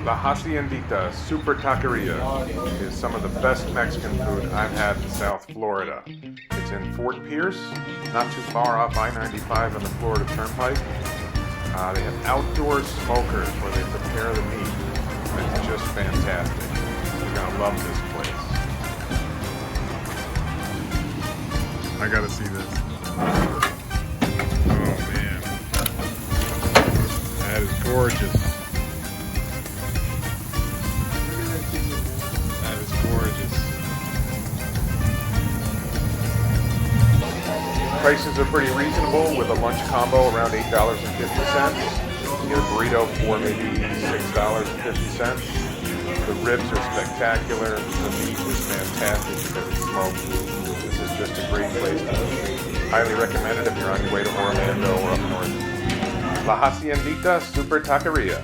La Haciendita Super Taqueria is some of the best Mexican food I've had in South Florida. It's in Fort Pierce, not too far off I-95 on the Florida Turnpike. They have outdoor smokers where they prepare the meat. It's just fantastic. You're gonna love this place. I gotta see this. Oh man, that is gorgeous. That is gorgeous. Prices are pretty reasonable with a lunch combo around $8.50. You get a burrito for maybe $6.50. The ribs are spectacular. The meat is fantastic because it's smoked. This is just a great place to eat. Highly recommended if you're on your way to Orlando or up north. La Haciendita Super Taqueria.